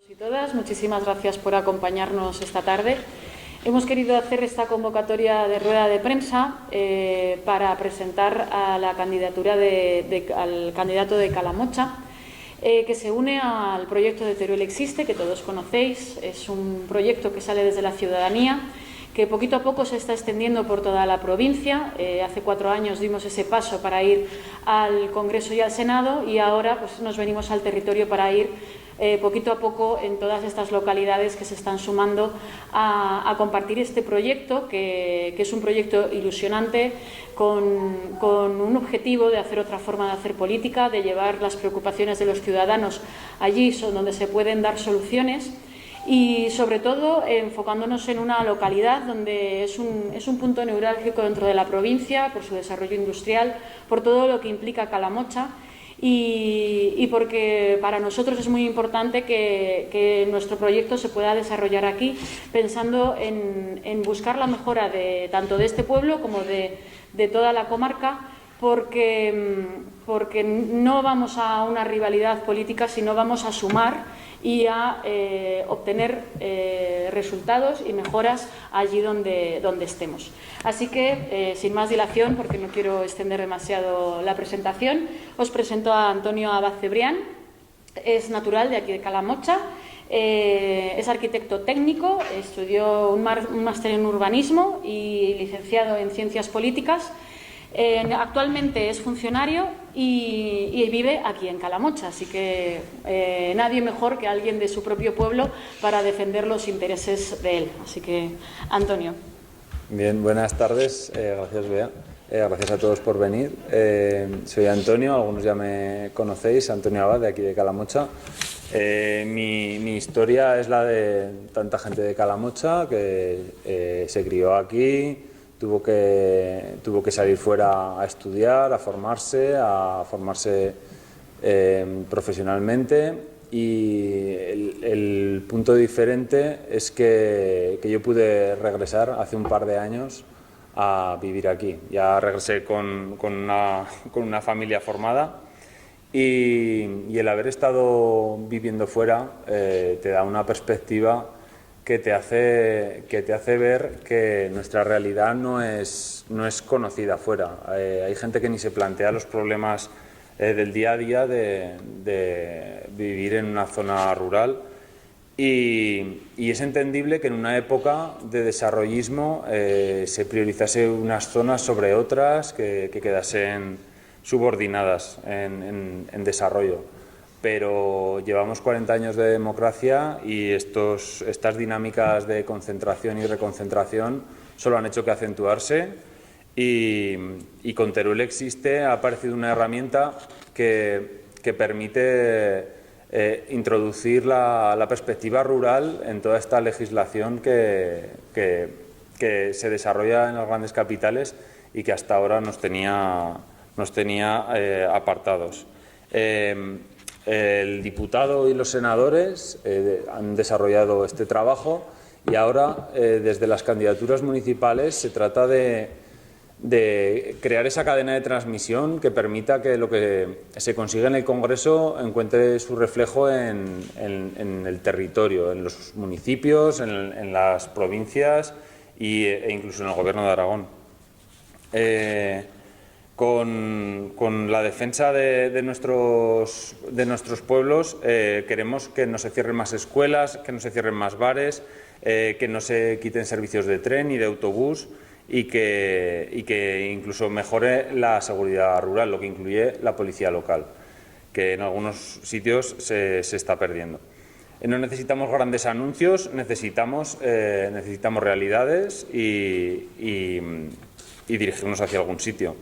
Y todas, muchísimas gracias por acompañarnos esta tarde. Hemos querido hacer esta convocatoria de rueda de prensa para presentar a la candidatura al candidato de Calamocha, que se une al proyecto de Teruel Existe, que todos conocéis. Es un proyecto que sale desde la ciudadanía, que poquito a poco se está extendiendo por toda la provincia. Hace 4 años dimos ese paso para ir al Congreso y al Senado, y ahora pues, nos venimos al territorio para ir poquito a poco en todas estas localidades que se están sumando a compartir este proyecto, que es un proyecto ilusionante, con un objetivo de hacer otra forma de hacer política, de llevar las preocupaciones de los ciudadanos allí donde se pueden dar soluciones, y sobre todo enfocándonos en una localidad donde es un punto neurálgico dentro de la provincia por su desarrollo industrial, por todo lo que implica Calamocha, y porque para nosotros es muy importante que nuestro proyecto se pueda desarrollar aquí, pensando en buscar la mejora tanto de este pueblo como de toda la comarca, porque no vamos a una rivalidad política, sino vamos a sumar y a obtener resultados y mejoras allí donde estemos. Así que, sin más dilación, porque no quiero extender demasiado la presentación, os presento a Antonio Abad Cebrián. Es natural de aquí de Calamocha, es arquitecto técnico, estudió un máster en urbanismo y licenciado en ciencias políticas. Actualmente es funcionario y vive aquí en Calamocha, así que nadie mejor que alguien de su propio pueblo para defender los intereses de él. Así que, Antonio. Bien, buenas tardes. Gracias, Bea. Gracias a todos por venir. Soy Antonio, algunos ya me conocéis, Antonio Abad, de aquí de Calamocha. Mi historia es la de tanta gente de Calamocha que se crió aquí. Tuvo que salir fuera a estudiar, a formarse profesionalmente, y el punto diferente es que yo pude regresar hace un par de años a vivir aquí. Ya regresé con una familia formada, y el haber estado viviendo fuera te da una perspectiva que te hace ver que nuestra realidad no es conocida afuera. Hay gente que ni se plantea los problemas del día a día de vivir en una zona rural, y es entendible que en una época de desarrollismo se priorizase unas zonas sobre otras que quedasen subordinadas en desarrollo. Pero llevamos 40 años de democracia y estas dinámicas de concentración y reconcentración solo han hecho que acentuarse, y con Teruel Existe ha aparecido una herramienta que permite introducir la perspectiva rural en toda esta legislación que se desarrolla en las grandes capitales y que hasta ahora nos tenía apartados. El diputado y los senadores han desarrollado este trabajo, y ahora desde las candidaturas municipales se trata de crear esa cadena de transmisión que permita que lo que se consiga en el Congreso encuentre su reflejo en el territorio, en los municipios, en las provincias e incluso en el Gobierno de Aragón. Con la defensa de nuestros pueblos queremos que no se cierren más escuelas, que no se cierren más bares, que no se quiten servicios de tren y de autobús, y que incluso mejore la seguridad rural, lo que incluye la policía local, que en algunos sitios se está perdiendo. No necesitamos grandes anuncios, necesitamos realidades y dirigirnos hacia algún sitio.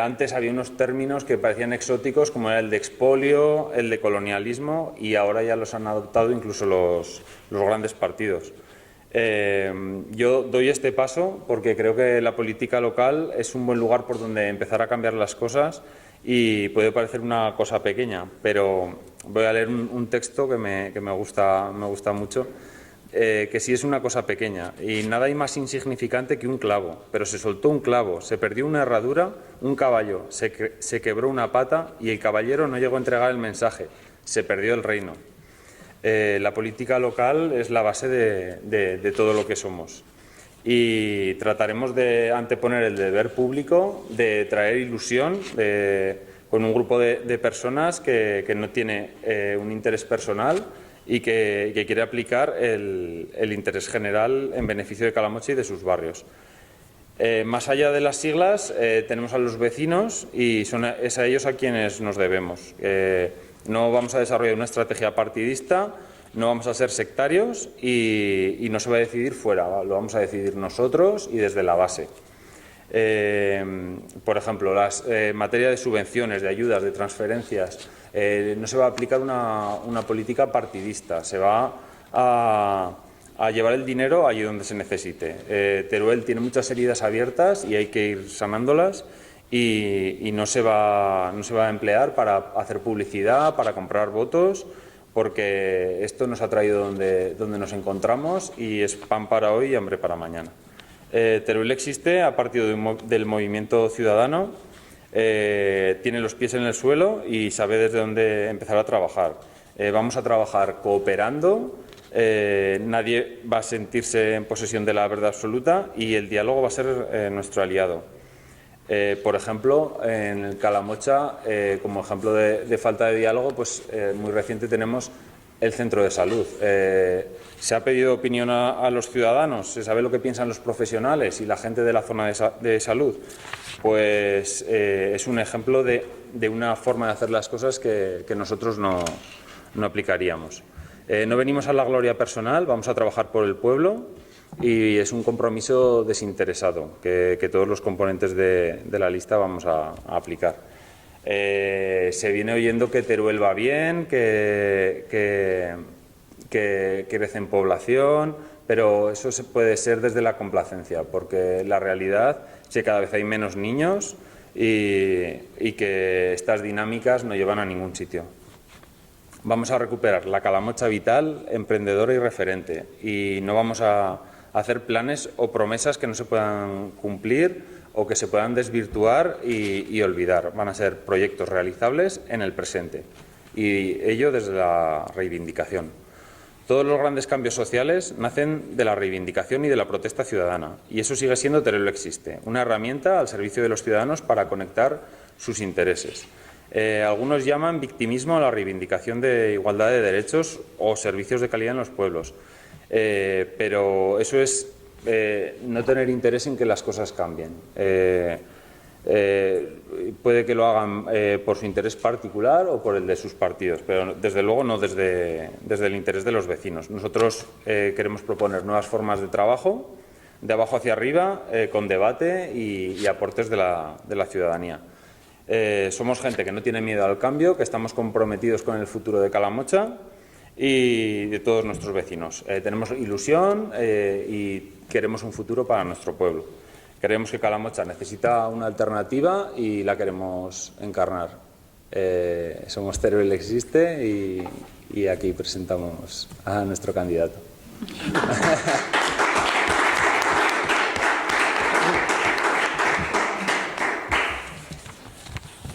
Antes había unos términos que parecían exóticos, como era el de expolio, el de colonialismo, y ahora ya los han adoptado incluso los grandes partidos. Yo doy este paso porque creo que la política local es un buen lugar por donde empezar a cambiar las cosas, y puede parecer una cosa pequeña, pero voy a leer un texto que me gusta mucho. Que sí es una cosa pequeña, y nada hay más insignificante que un clavo, pero se soltó un clavo, se perdió una herradura, un caballo, se quebró una pata, y el caballero no llegó a entregar el mensaje, se perdió el reino. La política local es la base de todo lo que somos. Y trataremos de anteponer el deber público, de traer ilusión con un grupo de personas que no tiene un interés personal y que quiere aplicar el interés general en beneficio de Calamocha y de sus barrios. Más allá de las siglas, tenemos a los vecinos y es a ellos a quienes nos debemos. No vamos a desarrollar una estrategia partidista, no vamos a ser sectarios y no se va a decidir fuera, lo vamos a decidir nosotros y desde la base. Por ejemplo, en materia de subvenciones, de ayudas, de transferencias, no se va a aplicar una política partidista, se va a llevar el dinero allí donde se necesite. Teruel tiene muchas heridas abiertas y hay que ir sanándolas y no se va a emplear para hacer publicidad, para comprar votos, porque esto nos ha traído donde nos encontramos y es pan para hoy y hambre para mañana. Teruel existe a partir del movimiento ciudadano, tiene los pies en el suelo y sabe desde dónde empezar a trabajar. Vamos a trabajar cooperando, nadie va a sentirse en posesión de la verdad absoluta y el diálogo va a ser nuestro aliado. Por ejemplo, en Calamocha, como ejemplo de falta de diálogo, pues muy reciente tenemos el centro de salud. Se ha pedido opinión a los ciudadanos, se sabe lo que piensan los profesionales y la gente de la zona de salud. Pues es un ejemplo de una forma de hacer las cosas que nosotros no aplicaríamos. No venimos a la gloria personal, vamos a trabajar por el pueblo y es un compromiso desinteresado que todos los componentes de la lista vamos a aplicar. Se viene oyendo que Teruel va bien, que crece en población, pero eso puede ser desde la complacencia, porque la realidad es que cada vez hay menos niños y que estas dinámicas no llevan a ningún sitio. Vamos a recuperar la Calamocha vital, emprendedora y referente, y no vamos a hacer planes o promesas que no se puedan cumplir o que se puedan desvirtuar y olvidar. Van a ser proyectos realizables en el presente y ello desde la reivindicación. Todos los grandes cambios sociales nacen de la reivindicación y de la protesta ciudadana y eso sigue siendo Teruel existe, una herramienta al servicio de los ciudadanos para conectar sus intereses. Algunos llaman victimismo a la reivindicación de igualdad de derechos o servicios de calidad en los pueblos, pero eso es no tener interés en que las cosas cambien. Puede que lo hagan por su interés particular o por el de sus partidos, pero desde luego no desde el interés de los vecinos. Nosotros queremos proponer nuevas formas de trabajo, de abajo hacia arriba, con debate y aportes de la ciudadanía. Somos gente que no tiene miedo al cambio, que estamos comprometidos con el futuro de Calamocha y de todos nuestros vecinos. Tenemos ilusión y queremos un futuro para nuestro pueblo. Creemos que Calamocha necesita una alternativa y la queremos encarnar. Somos Teruel existe y aquí presentamos a nuestro candidato.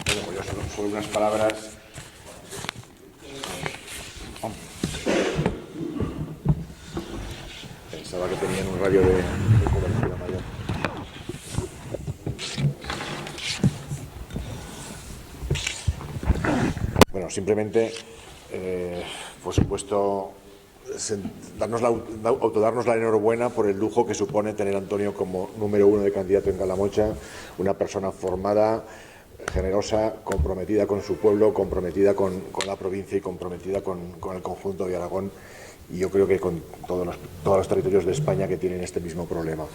Bueno, pues yo solo unas palabras. Pensaba que tenían un radio de cobertura mayor. Bueno, simplemente, por supuesto, autodarnos la enhorabuena por el lujo que supone tener a Antonio como número 1 de candidato en Calamocha, una persona formada, generosa, comprometida con su pueblo, comprometida con la provincia y comprometida con el conjunto de Aragón. Y yo creo que con todos los territorios de España que tienen este mismo problema.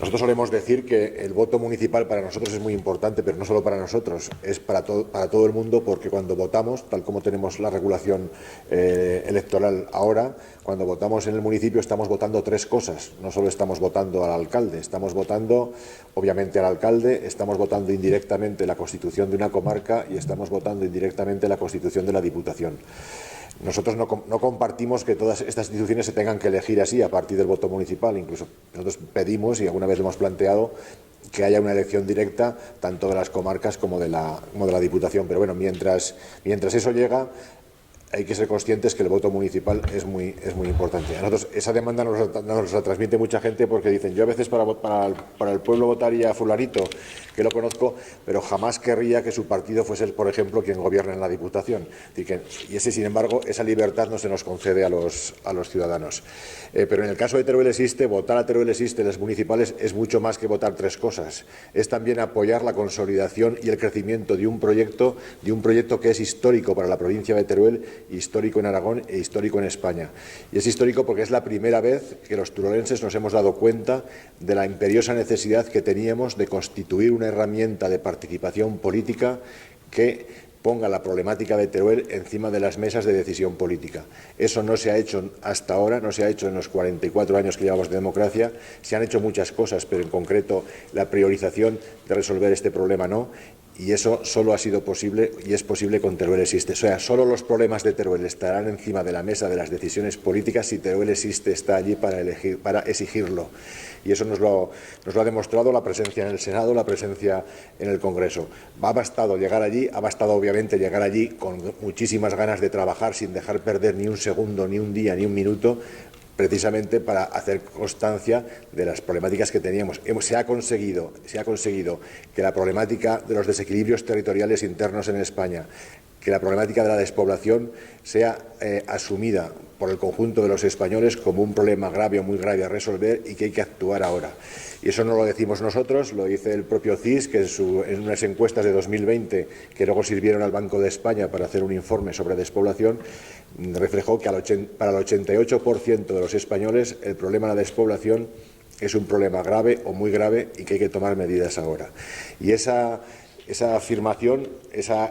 Nosotros solemos decir que el voto municipal para nosotros es muy importante, pero no solo para nosotros, es para todo el mundo, porque cuando votamos, tal como tenemos la regulación electoral ahora, cuando votamos en el municipio estamos votando 3 cosas. No solo estamos votando al alcalde, estamos votando obviamente al alcalde, estamos votando indirectamente la constitución de una comarca y estamos votando indirectamente la constitución de la Diputación. Nosotros no compartimos que todas estas instituciones se tengan que elegir así a partir del voto municipal. Incluso nosotros pedimos, y alguna vez lo hemos planteado, que haya una elección directa tanto de las comarcas como de la Diputación. Pero bueno, mientras eso llega, hay que ser conscientes que el voto municipal es muy importante. A nosotros esa demanda nos la transmite mucha gente porque dicen, yo a veces para el pueblo votaría a fulanito, que lo conozco, pero jamás querría que su partido fuese, por ejemplo, quien gobierna en la Diputación. Y ese, sin embargo, esa libertad no se nos concede a los ciudadanos. Pero en el caso de Teruel Existe, votar a Teruel Existe en las municipales es mucho más que votar tres cosas. Es también apoyar la consolidación y el crecimiento de un proyecto que es histórico para la provincia de Teruel, histórico en Aragón e histórico en España. Y es histórico porque es la primera vez que los turolenses nos hemos dado cuenta de la imperiosa necesidad que teníamos de constituir una herramienta de participación política que ponga la problemática de Teruel encima de las mesas de decisión política. Eso no se ha hecho hasta ahora, no se ha hecho en los 44 años que llevamos de democracia. Se han hecho muchas cosas, pero en concreto la priorización de resolver este problema no. Y eso solo ha sido posible y es posible con Teruel Existe. O sea, solo los problemas de Teruel estarán encima de la mesa de las decisiones políticas si Teruel Existe está allí para exigirlo. Y eso nos lo ha demostrado la presencia en el Senado, la presencia en el Congreso. Ha bastado llegar allí, ha bastado obviamente llegar allí con muchísimas ganas de trabajar sin dejar perder ni un segundo, ni un día, ni un minuto, precisamente para hacer constancia de las problemáticas que teníamos. Se ha conseguido que la problemática de los desequilibrios territoriales internos en España, que la problemática de la despoblación sea asumida por el conjunto de los españoles como un problema grave o muy grave a resolver y que hay que actuar ahora. Y eso no lo decimos nosotros, lo dice el propio CIS, que en unas encuestas de 2020, que luego sirvieron al Banco de España para hacer un informe sobre despoblación, reflejó que para el 88% de los españoles el problema de la despoblación es un problema grave o muy grave y que hay que tomar medidas ahora. Y esa afirmación, esa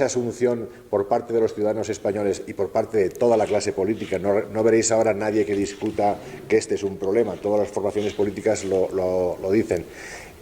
asunción por parte de los ciudadanos españoles y por parte de toda la clase política, no veréis ahora a nadie que discuta que este es un problema, todas las formaciones políticas lo dicen.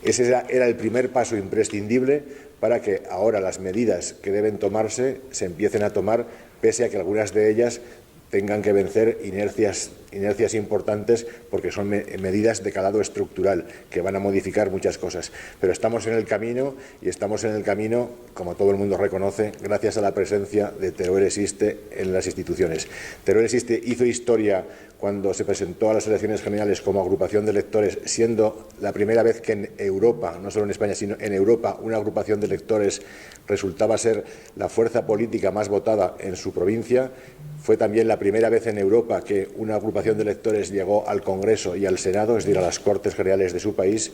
Ese era el primer paso imprescindible para que ahora las medidas que deben tomarse se empiecen a tomar, pese a que algunas de ellas tengan que vencer inercias importantes porque son medidas de calado estructural que van a modificar muchas cosas. Pero estamos en el camino y estamos en el camino, como todo el mundo reconoce, gracias a la presencia de Teruel Existe en las instituciones. Teruel Existe hizo historia cuando se presentó a las elecciones generales como agrupación de electores, siendo la primera vez que en Europa, no solo en España, sino en Europa, una agrupación de electores resultaba ser la fuerza política más votada en su provincia. Fue también la primera vez en Europa que una agrupación de electores llegó al Congreso y al Senado, es decir, a las Cortes Generales de su país,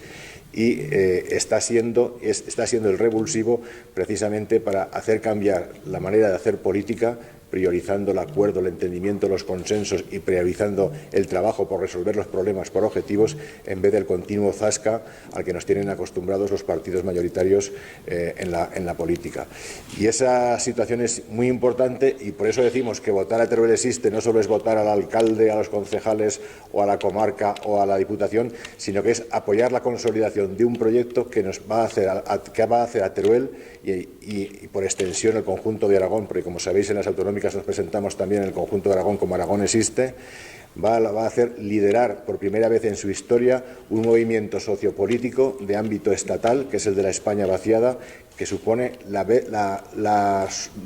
y está siendo el revulsivo precisamente para hacer cambiar la manera de hacer política, priorizando el acuerdo, el entendimiento, los consensos y priorizando el trabajo por resolver los problemas por objetivos en vez del continuo zasca al que nos tienen acostumbrados los partidos mayoritarios en la política. Y esa situación es muy importante y por eso decimos que votar a Teruel Existe no solo es votar al alcalde, a los concejales o a la comarca o a la Diputación, sino que es apoyar la consolidación de un proyecto que nos va a hacer a Teruel y por extensión el conjunto de Aragón, porque como sabéis en las autonómicas nos presentamos también en el conjunto de Aragón como Aragón Existe, va a hacer liderar por primera vez en su historia un movimiento sociopolítico de ámbito estatal, que es el de la España vaciada, que supone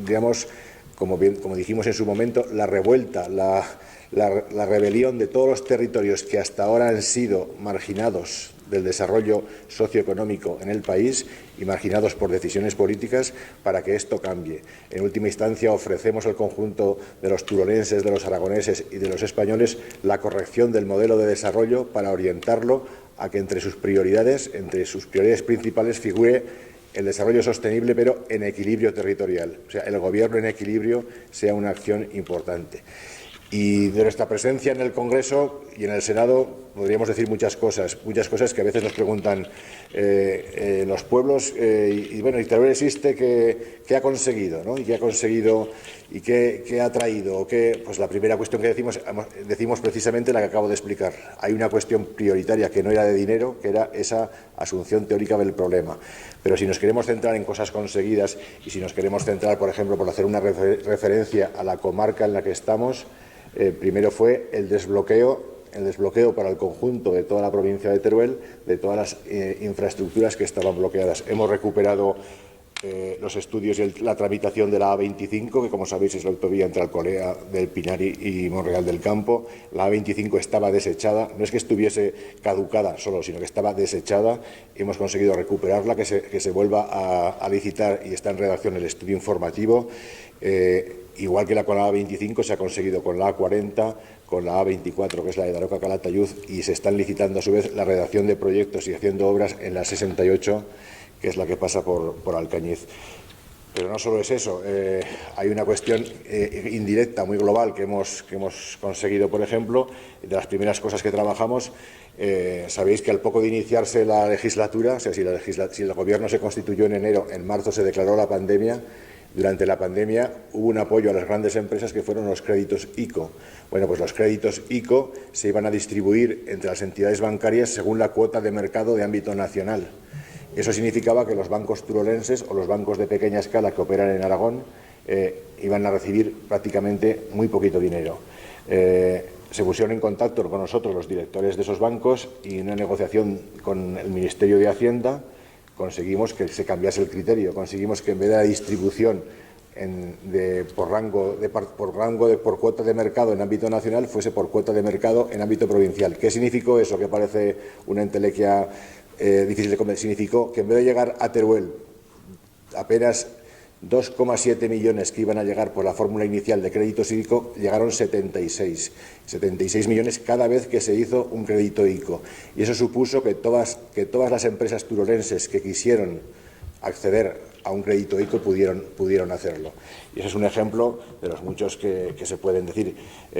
digamos, como dijimos en su momento, la revuelta, la rebelión de todos los territorios que hasta ahora han sido marginados del desarrollo socioeconómico en el país y marginados por decisiones políticas para que esto cambie. En última instancia ofrecemos al conjunto de los turolenses, de los aragoneses y de los españoles la corrección del modelo de desarrollo para orientarlo a que entre sus prioridades principales figure el desarrollo sostenible pero en equilibrio territorial. O sea, el gobierno en equilibrio sea una acción importante. Y de nuestra presencia en el Congreso y en el Senado podríamos decir muchas cosas que a veces nos preguntan los pueblos y Teruel Existe, ¿qué ha conseguido? ¿No? ¿Y qué ha conseguido y qué ha traído? Pues la primera cuestión que decimos precisamente la que acabo de explicar. Hay una cuestión prioritaria que no era de dinero, que era esa asunción teórica del problema. Pero si nos queremos centrar en cosas conseguidas y si nos queremos centrar, por ejemplo, por hacer una referencia a la comarca en la que estamos, primero fue el desbloqueo para el conjunto de toda la provincia de Teruel, de todas las infraestructuras que estaban bloqueadas. Hemos recuperado los estudios y la tramitación de la A25, que como sabéis es la autovía entre Alcolea del Pinar y Monreal del Campo. La A25 estaba desechada, no es que estuviese caducada solo, sino que estaba desechada. Hemos conseguido recuperarla, que se vuelva a licitar y está en redacción el estudio informativo. Igual que con la A25 se ha conseguido con la A40, con la A24, que es la de Daroca-Calatayud, y se están licitando a su vez la redacción de proyectos y haciendo obras en la 68, que es la que pasa por Alcañiz. Pero no solo es eso, hay una cuestión indirecta, muy global, que hemos conseguido, por ejemplo. De las primeras cosas que trabajamos, sabéis que al poco de iniciarse la legislatura, o sea, si el Gobierno se constituyó en enero, en marzo se declaró la pandemia. Durante la pandemia hubo un apoyo a las grandes empresas que fueron los créditos ICO. Bueno, pues los créditos ICO se iban a distribuir entre las entidades bancarias según la cuota de mercado de ámbito nacional. Eso significaba que los bancos turolenses o los bancos de pequeña escala que operan en Aragón iban a recibir prácticamente muy poquito dinero. Se pusieron en contacto con nosotros los directores de esos bancos y en una negociación con el Ministerio de Hacienda conseguimos que se cambiase el criterio, conseguimos que en vez de la distribución por cuota de mercado en ámbito nacional fuese por cuota de mercado en ámbito provincial. ¿Qué significó eso? Que parece una entelequia difícil de comprender. Significó que en vez de llegar a Teruel apenas 2,7 millones que iban a llegar por la fórmula inicial de créditos ICO, llegaron 76 millones cada vez que se hizo un crédito ICO. Y eso supuso que todas las empresas turolenses que quisieron acceder a un crédito ICO pudieron hacerlo. Y ese es un ejemplo de los muchos que se pueden decir.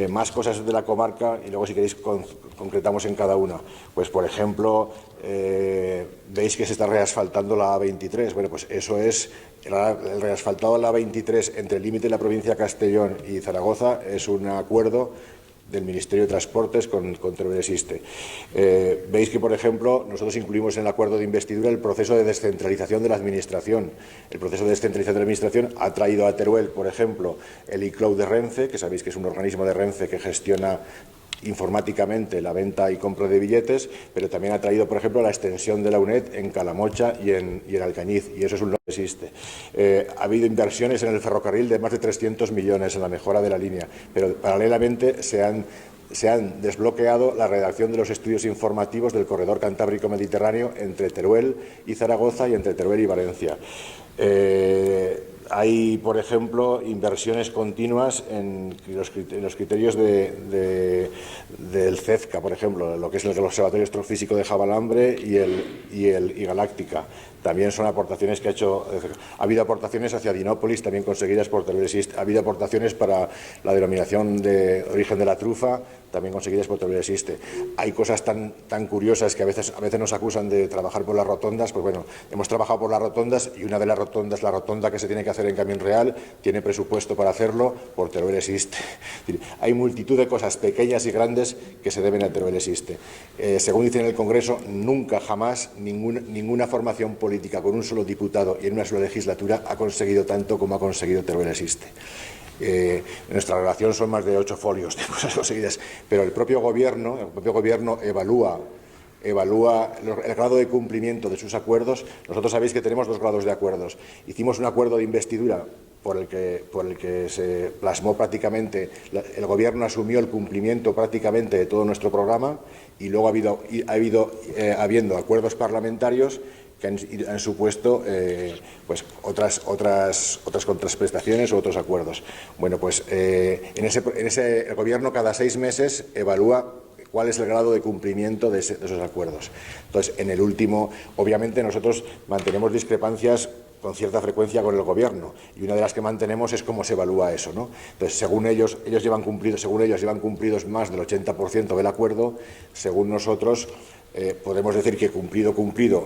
Más cosas de la comarca y luego, si queréis, concretamos en cada una. Pues, por ejemplo, veis que se está reasfaltando la A23. Bueno, pues eso es el reasfaltado de la A23 entre el límite de la provincia de Castellón y Zaragoza. Es un acuerdo del Ministerio de Transportes con Teruel Existe. Veis que, por ejemplo, nosotros incluimos en el acuerdo de investidura el proceso de descentralización de la Administración. El proceso de descentralización de la Administración ha traído a Teruel, por ejemplo, el iCloud de Renfe, que sabéis que es un organismo de Renfe que gestiona informáticamente la venta y compra de billetes, pero también ha traído, por ejemplo, la extensión de la UNED en Calamocha y en Alcañiz, y eso es un no existe. Ha habido inversiones en el ferrocarril de más de 300 millones en la mejora de la línea, pero paralelamente se han desbloqueado la redacción de los estudios informativos del corredor cantábrico-mediterráneo entre Teruel y Zaragoza y entre Teruel y Valencia. Hay, por ejemplo, inversiones continuas en los criterios del CEFCA, por ejemplo, lo que es el Observatorio Astrofísico de Javalambre y Galáctica. También son aportaciones que ha hecho. Ha habido aportaciones hacia Dinópolis, también conseguidas por Teruel Existe. Ha habido aportaciones para la denominación de origen de la trufa, también conseguidas por Teruel Existe. Hay cosas tan curiosas que a veces nos acusan de trabajar por las rotondas. Pues bueno, hemos trabajado por las rotondas y una de las rotondas, la rotonda que se tiene que hacer en Camión Real, tiene presupuesto para hacerlo por Teruel Existe. Hay multitud de cosas pequeñas y grandes que se deben a Teruel Existe. Según dicen en el Congreso, nunca jamás ninguna formación política con un solo diputado y en una sola legislatura ha conseguido tanto como ha conseguido Teruel Existe. Nuestra relación son más de 8 folios de cosas conseguidas, pero el propio gobierno evalúa el grado de cumplimiento de sus acuerdos. Nosotros sabéis que tenemos 2 grados de acuerdos. Hicimos un acuerdo de investidura por el que se plasmó prácticamente, el Gobierno asumió el cumplimiento prácticamente de todo nuestro programa, y luego habiendo acuerdos parlamentarios que han supuesto pues otras contraprestaciones u otros acuerdos. Bueno, pues el Gobierno cada 6 meses evalúa cuál es el grado de cumplimiento de esos acuerdos. Entonces, en el último, obviamente nosotros mantenemos discrepancias con cierta frecuencia con el Gobierno, y una de las que mantenemos es cómo se evalúa eso, ¿no? Entonces, según ellos llevan cumplidos más del 80% del acuerdo. Según nosotros, podemos decir que cumplido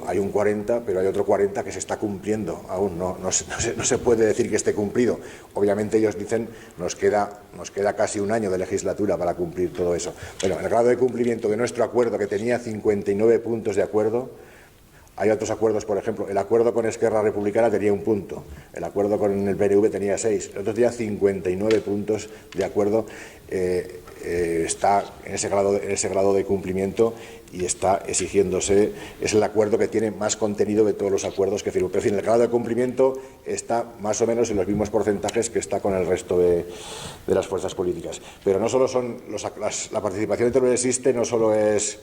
hay un 40, pero hay otro 40 que se está cumpliendo aún. No se puede decir que esté cumplido. Obviamente ellos dicen nos queda casi un año de legislatura para cumplir todo eso. Bueno, el grado de cumplimiento de nuestro acuerdo, que tenía 59 puntos de acuerdo, Hay otros acuerdos, por ejemplo, el acuerdo con Esquerra Republicana tenía 1 punto, el acuerdo con el PNV tenía 6, el otro tenía 59 puntos de acuerdo, está en ese grado de cumplimiento y está exigiéndose, es el acuerdo que tiene más contenido de todos los acuerdos que firmó. Pero en fin, el grado de cumplimiento está más o menos en los mismos porcentajes que está con el resto de las fuerzas políticas. Pero no solo son la participación de Teruel Existe, no solo es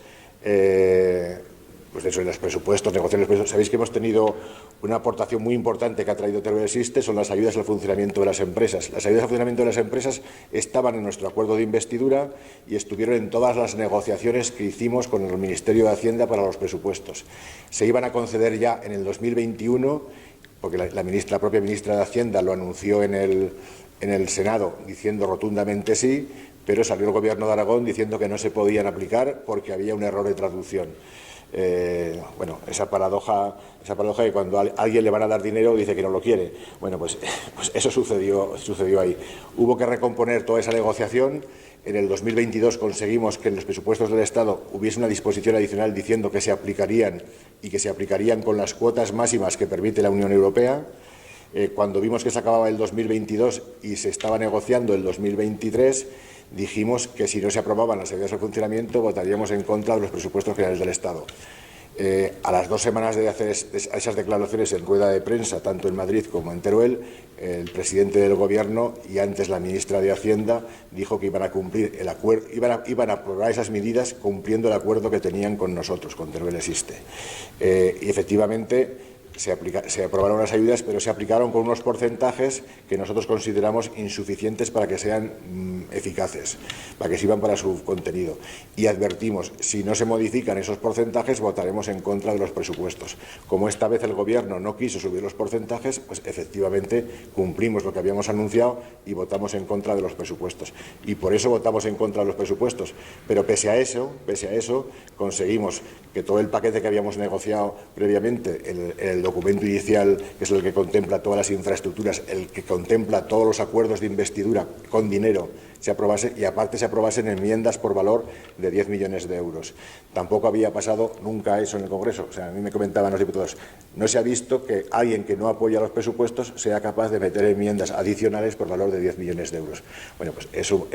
pues eso, en los presupuestos, negociaciones, presupuestos. Sabéis que hemos tenido una aportación muy importante que ha traído Teruel Existe, son las ayudas al funcionamiento de las empresas. Las ayudas al funcionamiento de las empresas estaban en nuestro acuerdo de investidura y estuvieron en todas las negociaciones que hicimos con el Ministerio de Hacienda para los presupuestos. Se iban a conceder ya en el 2021, porque la propia ministra de Hacienda lo anunció en el Senado diciendo rotundamente sí, pero salió el Gobierno de Aragón diciendo que no se podían aplicar porque había un error de traducción. Bueno, esa paradoja que cuando a alguien le van a dar dinero dice que no lo quiere. Bueno, pues eso sucedió ahí. Hubo que recomponer toda esa negociación. En el 2022 conseguimos que en los presupuestos del Estado hubiese una disposición adicional diciendo que se aplicarían y que se aplicarían con las cuotas máximas que permite la Unión Europea. Cuando vimos que se acababa el 2022 y se estaba negociando el 2023, dijimos que si no se aprobaban las ayudas al funcionamiento votaríamos en contra de los presupuestos generales del Estado. A las 2 semanas de hacer esas declaraciones en rueda de prensa, tanto en Madrid como en Teruel, el presidente del Gobierno y antes la ministra de Hacienda dijo que iban a cumplir el acuerdo, iban a aprobar esas medidas cumpliendo el acuerdo que tenían con nosotros, con Teruel Existe. Y efectivamente se aprobaron las ayudas, pero se aplicaron con unos porcentajes que nosotros consideramos insuficientes para que sean eficaces, para que sirvan para su contenido. Y advertimos, si no se modifican esos porcentajes, votaremos en contra de los presupuestos. Como esta vez el Gobierno no quiso subir los porcentajes, pues efectivamente cumplimos lo que habíamos anunciado y votamos en contra de los presupuestos. Y por eso votamos en contra de los presupuestos. Pero pese a eso, conseguimos que todo el paquete que habíamos negociado previamente, el documento inicial, que es el que contempla todas las infraestructuras, el que contempla todos los acuerdos de investidura con dinero, se aprobase y aparte se aprobasen enmiendas por valor de 10 millones de euros. Tampoco había pasado nunca eso en el Congreso. O sea, a mí me comentaban los diputados, no se ha visto que alguien que no apoya los presupuestos sea capaz de meter enmiendas adicionales por valor de 10 millones de euros. Bueno, pues eso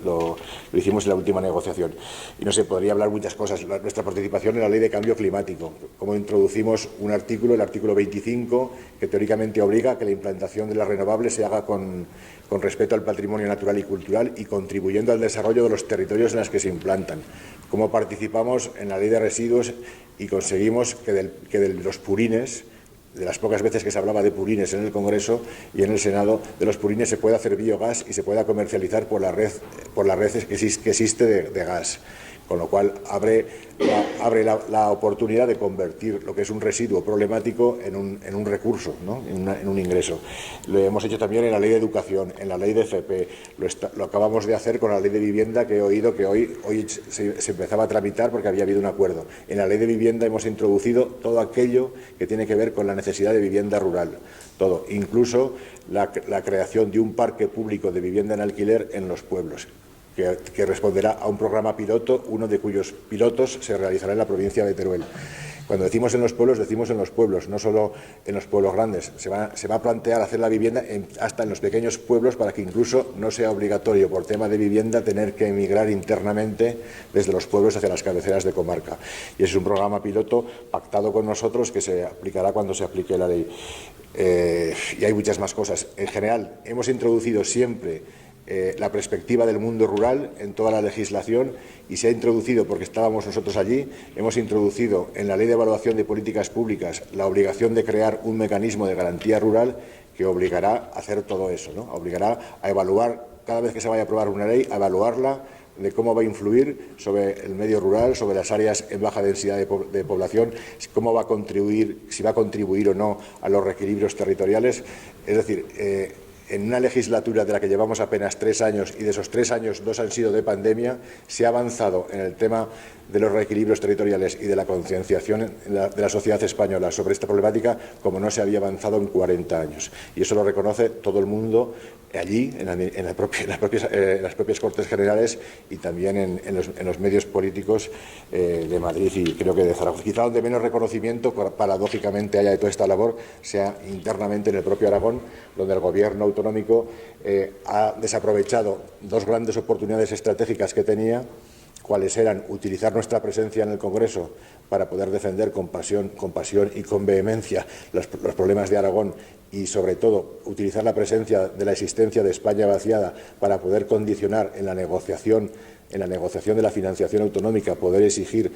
lo hicimos en la última negociación. Y no sé, podría hablar muchas cosas. Nuestra participación en la Ley de Cambio Climático, cómo introducimos un artículo, el artículo 25, que teóricamente obliga a que la implantación de las renovables se haga con respeto al patrimonio natural y cultural y contribuyendo al desarrollo de los territorios en los que se implantan. Cómo participamos en la Ley de Residuos y conseguimos que de los purines, de las pocas veces que se hablaba de purines en el Congreso y en el Senado, de los purines se pueda hacer biogás y se pueda comercializar por la red que existe de gas. Con lo cual abre la oportunidad de convertir lo que es un residuo problemático en un recurso, ¿no? en un ingreso. Lo hemos hecho también en la Ley de Educación, en la Ley de FP, lo acabamos de hacer con la Ley de Vivienda, que he oído que hoy se empezaba a tramitar porque había habido un acuerdo. En la Ley de Vivienda hemos introducido todo aquello que tiene que ver con la necesidad de vivienda rural, todo, incluso la creación de un parque público de vivienda en alquiler en los pueblos, que responderá a un programa piloto, uno de cuyos pilotos se realizará en la provincia de Teruel. Cuando decimos en los pueblos, decimos en los pueblos, no solo en los pueblos grandes. Se va a plantear hacer la vivienda hasta en los pequeños pueblos para que incluso no sea obligatorio por tema de vivienda tener que emigrar internamente desde los pueblos hacia las cabeceras de comarca. Y ese es un programa piloto pactado con nosotros que se aplicará cuando se aplique la ley. Y hay muchas más cosas. En general, hemos introducido siempre la perspectiva del mundo rural en toda la legislación y se ha introducido, porque estábamos nosotros allí, hemos introducido en la Ley de Evaluación de Políticas Públicas la obligación de crear un mecanismo de garantía rural que obligará a hacer todo eso, ¿no? Obligará a evaluar, cada vez que se vaya a aprobar una ley, a evaluarla de cómo va a influir sobre el medio rural, sobre las áreas en baja densidad de población, cómo va a contribuir, si va a contribuir o no a los reequilibrios territoriales. Es decir, en una legislatura de la que llevamos apenas 3 años, y de esos 3 años 2 han sido de pandemia, se ha avanzado en el tema de los reequilibrios territoriales y de la concienciación de la sociedad española sobre esta problemática como no se había avanzado en 40 años. Y eso lo reconoce todo el mundo allí, en las propias Cortes Generales y también en los medios políticos de Madrid y creo que de Zaragoza. Quizá donde menos reconocimiento, paradójicamente, haya de toda esta labor sea internamente en el propio Aragón, donde el Gobierno autonómico ha desaprovechado 2 grandes oportunidades estratégicas que tenía, cuáles eran utilizar nuestra presencia en el Congreso para poder defender con pasión y con vehemencia los problemas de Aragón y, sobre todo, utilizar la presencia de la existencia de España vaciada para poder condicionar en la negociación de la financiación autonómica, poder exigir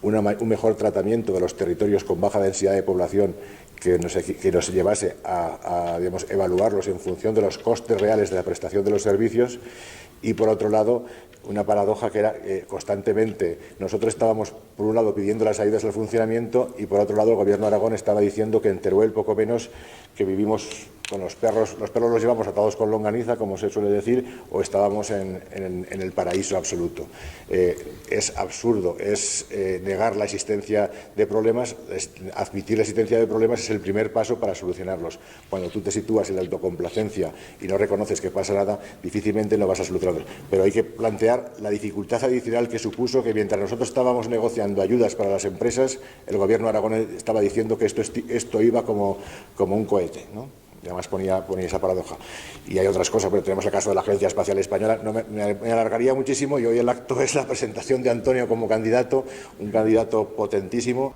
un mejor tratamiento de los territorios con baja densidad de población que nos llevase a digamos, evaluarlos en función de los costes reales de la prestación de los servicios. Y, por otro lado, una paradoja que era constantemente nosotros estábamos, por un lado, pidiendo las ayudas al funcionamiento y, por otro lado, el Gobierno de Aragón estaba diciendo que en Teruel, poco menos, que vivimos con los perros los llevamos atados con longaniza, como se suele decir, o estábamos en el paraíso absoluto. Es absurdo, es negar la existencia de problemas, admitir la existencia de problemas es el primer paso para solucionarlos. Cuando tú te sitúas en la autocomplacencia y no reconoces que pasa nada, difícilmente lo vas a solucionar. Pero hay que plantear la dificultad adicional que supuso que mientras nosotros estábamos negociando ayudas para las empresas, el Gobierno de Aragón estaba diciendo que esto iba como un cohete, ¿no? Y además ponía esa paradoja. Y hay otras cosas, pero tenemos el caso de la Agencia Espacial Española. No me alargaría muchísimo y hoy el acto es la presentación de Antonio como candidato, un candidato potentísimo.